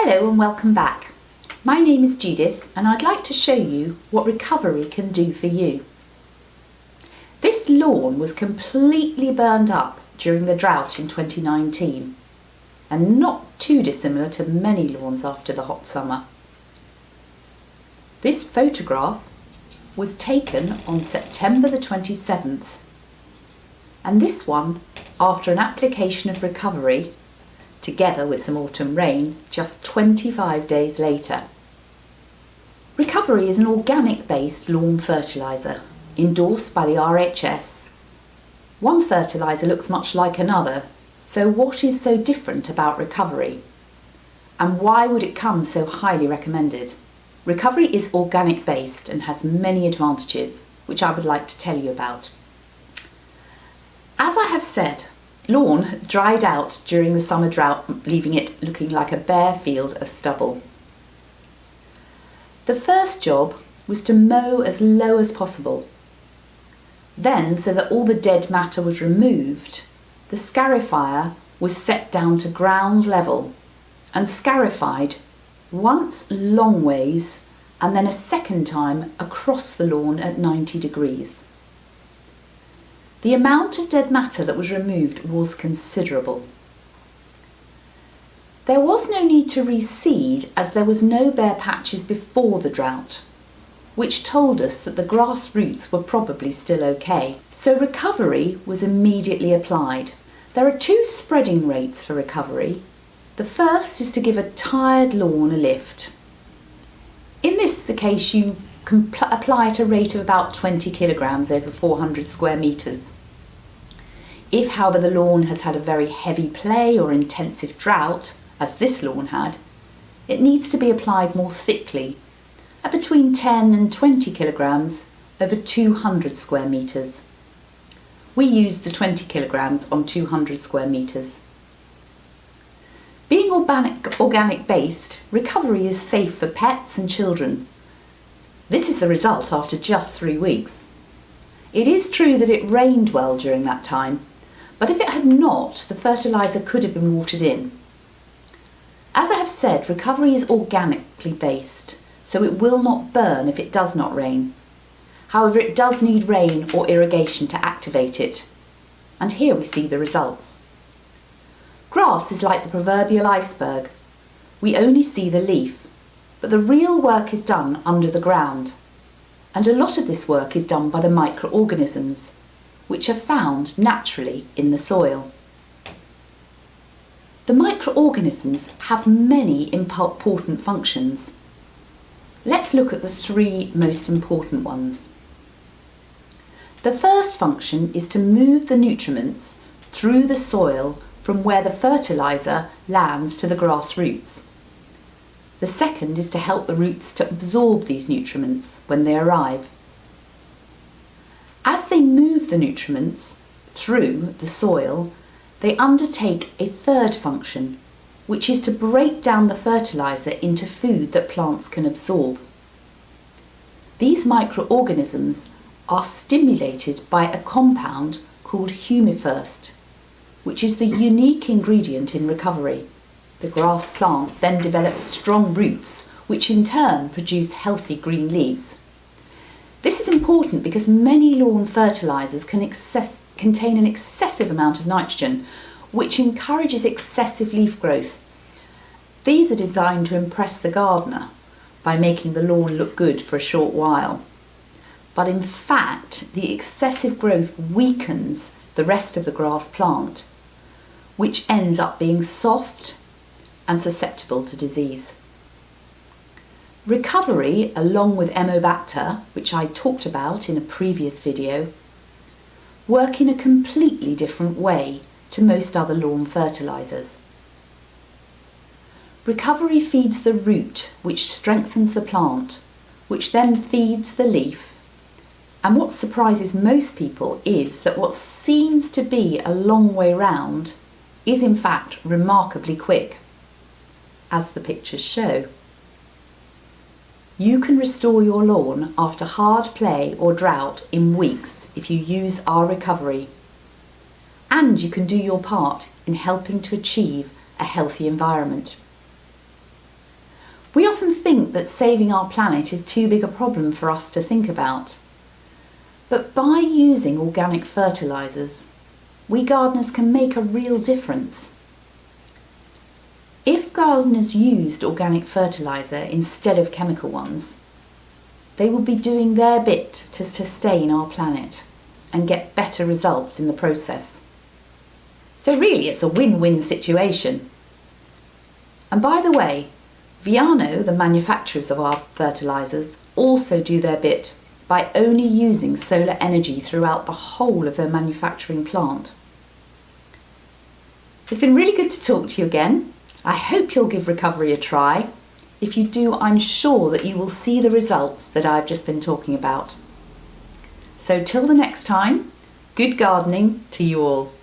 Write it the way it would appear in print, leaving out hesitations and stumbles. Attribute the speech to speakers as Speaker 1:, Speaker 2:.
Speaker 1: Hello and welcome back. My name is Judith and I'd like to show you what recovery can do for you. This lawn was completely burned up during the drought in 2019 and not too dissimilar to many lawns after the hot summer. This photograph was taken on September the 27th and this one after an application of recovery together with some autumn rain just 25 days later. Recovery is an organic-based lawn fertiliser endorsed by the RHS. One fertiliser looks much like another, so what is so different about Recovery? And why would it come so highly recommended? Recovery is organic-based and has many advantages, which I would like to tell you about. As I have said, lawn dried out during the summer drought, leaving it looking like a bare field of stubble. The first job was to mow as low as possible. Then, so that all the dead matter was removed, the scarifier was set down to ground level and scarified once long ways and then a second time across the lawn at 90 degrees. The amount of dead matter that was removed was considerable. There was no need to reseed as there was no bare patches before the drought, which told us that the grass roots were probably still okay. So Recovery was immediately applied. There are two spreading rates for Recovery. The first is to give a tired lawn a lift. In the case you can apply at a rate of about 20 kilograms over 400 square metres. If, however, the lawn has had a very heavy play or intensive drought, as this lawn had, it needs to be applied more thickly, at between 10 and 20 kilograms over 200 square metres. We used the 20 kilograms on 200 square metres. Being organic based, Recovery is safe for pets and children. This is the result after just 3 weeks. It is true that it rained well during that time, but if it had not, the fertiliser could have been watered in. As I have said, Recovery is organically based, so it will not burn if it does not rain. However, it does need rain or irrigation to activate it. And here we see the results. Grass is like the proverbial iceberg. We only see the leaf, but the real work is done under the ground. And a lot of this work is done by the microorganisms, which are found naturally in the soil. The microorganisms have many important functions. Let's look at the three most important ones. The first function is to move the nutriments through the soil from where the fertiliser lands to the grass roots. The second is to help the roots to absorb these nutriments when they arrive. As they move the nutriments through the soil, they undertake a third function, which is to break down the fertiliser into food that plants can absorb. These microorganisms are stimulated by a compound called Humifirst, which is the unique ingredient in Recovery. The grass plant then develops strong roots, which in turn produce healthy green leaves. This is important because many lawn fertilisers contain an excessive amount of nitrogen, which encourages excessive leaf growth. These are designed to impress the gardener by making the lawn look good for a short while. But in fact, the excessive growth weakens the rest of the grass plant, which ends up being soft and susceptible to disease. Recovery, along with Emobacter, which I talked about in a previous video, work in a completely different way to most other lawn fertilisers. Recovery feeds the root, which strengthens the plant, which then feeds the leaf. And what surprises most people is that what seems to be a long way round is in fact remarkably quick, as the pictures show. You can restore your lawn after hard play or drought in weeks if you use our Recovery. And you can do your part in helping to achieve a healthy environment. that saving our planet is too big a problem for us to think about. But by using organic fertilisers, we gardeners can make a real difference. If gardeners used organic fertiliser instead of chemical ones, they would be doing their bit to sustain our planet and get better results in the process. So really it's a win-win situation. And by the way, Viano, the manufacturers of our fertilisers, also do their bit by only using solar energy throughout the whole of their manufacturing plant. It's been really good to talk to you again. I hope you'll give recovery a try. If you do, I'm sure that you will see the results that I've just been talking about. So till the next time, good gardening to you all.